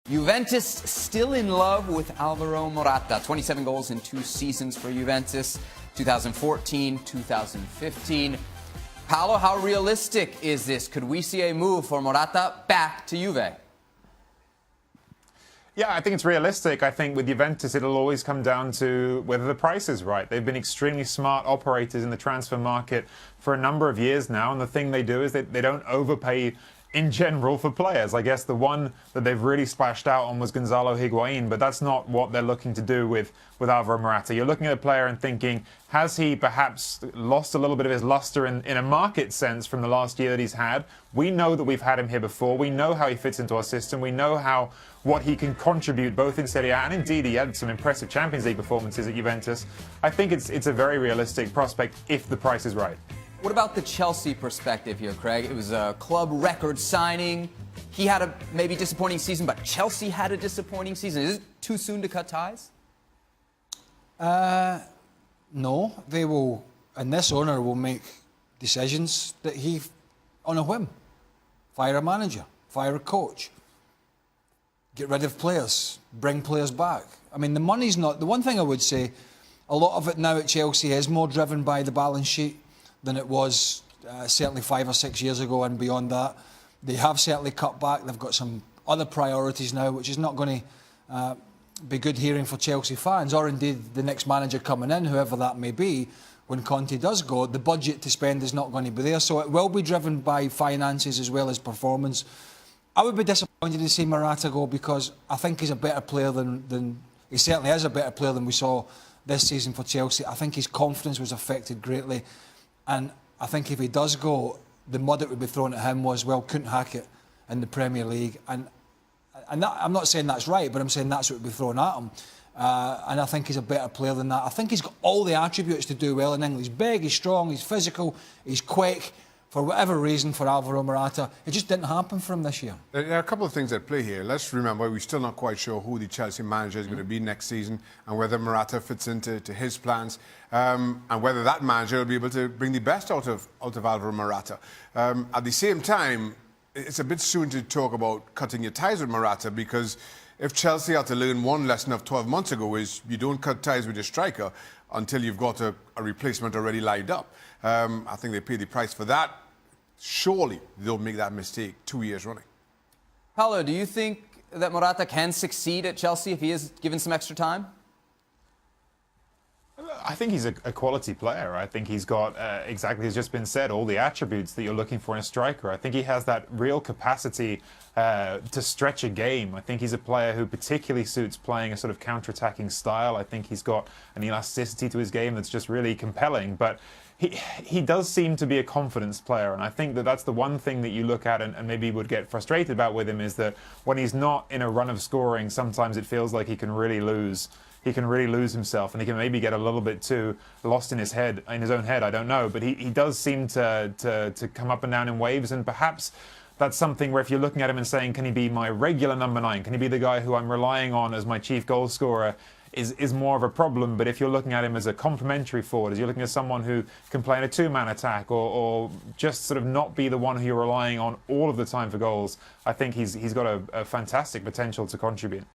Juventus still in love with Alvaro Morata. 27 goals in 2 seasons for Juventus, 2014, 2015. Paolo, how realistic is this? Could we see a move for Morata back to Juve? Yeah, I think it's realistic. I think with Juventus, it'll always come down to whether the price is right. They've been extremely smart operators in the transfer market for a number of years now, and the thing they do is they don't overpay in general for players. I guess the one that they've really splashed out on was Gonzalo Higuain, but that's not what they're looking to do with Alvaro Morata. You're looking at a player and thinking, has he perhaps lost a little bit of his luster in a market sense from the last year that he's had? We know that we've had him here before. We know how he fits into our system. We know what he can contribute both in Serie A, and indeed he had some impressive Champions League performances at Juventus. I think it's a very realistic prospect if the price is right. What about the Chelsea perspective here, Craig? It was a club record signing. He had a maybe disappointing season, but Chelsea had a disappointing season. Is it too soon to cut ties? No. They will, and this owner will make decisions that on a whim. Fire a manager, fire a coach, get rid of players, bring players back. I mean, the money's not... The one thing I would say, a lot of it now at Chelsea is more driven by the balance sheet than it was certainly 5 or 6 years ago and beyond that. They have certainly cut back. They've got some other priorities now, which is not going to be good hearing for Chelsea fans, or indeed the next manager coming in, whoever that may be. When Conte does go, the budget to spend is not going to be there, so it will be driven by finances as well as performance. I would be disappointed to see Morata go, because I think he's a better player than he certainly is a better player than we saw this season for Chelsea. I think his confidence was affected greatly. And I think if he does go, the mud that would be thrown at him was, well, couldn't hack it in the Premier League. And that, I'm not saying that's right, but I'm saying that's what would be thrown at him. And I think he's a better player than that. I think he's got all the attributes to do well in England. He's big, he's strong, he's physical, he's quick. For whatever reason, for Alvaro Morata, it just didn't happen for him this year. There are a couple of things at play here. Let's remember, we're still not quite sure who the Chelsea manager is going to be next season, and whether Morata fits into his plans, and whether that manager will be able to bring the best out of Alvaro Morata. At the same time, it's a bit soon to talk about cutting your ties with Morata, because if Chelsea had to learn one lesson of 12 months ago, is you don't cut ties with your striker until you've got a replacement already lined up. I think they pay the price for that. Surely they don't make that mistake 2 years running. Paolo, do you think that Morata can succeed at Chelsea if he is given some extra time? I think he's a quality player. I think he's got, exactly as just been said, all the attributes that you're looking for in a striker. I think he has that real capacity to stretch a game. I think he's a player who particularly suits playing a sort of counter-attacking style. I think he's got an elasticity to his game that's just really compelling. But he does seem to be a confidence player, and I think that that's the one thing that you look at and maybe would get frustrated about with him, is that when he's not in a run of scoring, sometimes it feels like he can really lose. He can really lose himself, and he can maybe get a little bit too lost in his own head. I don't know, but he does seem to come up and down in waves, and perhaps that's something where if you're looking at him and saying, can he be my regular number 9? Can he be the guy who I'm relying on as my chief goal scorer? Is more of a problem. But if you're looking at him as a complementary forward, as you're looking at someone who can play in a two-man attack, or just sort of not be the one who you're relying on all of the time for goals, I think he's got a fantastic potential to contribute.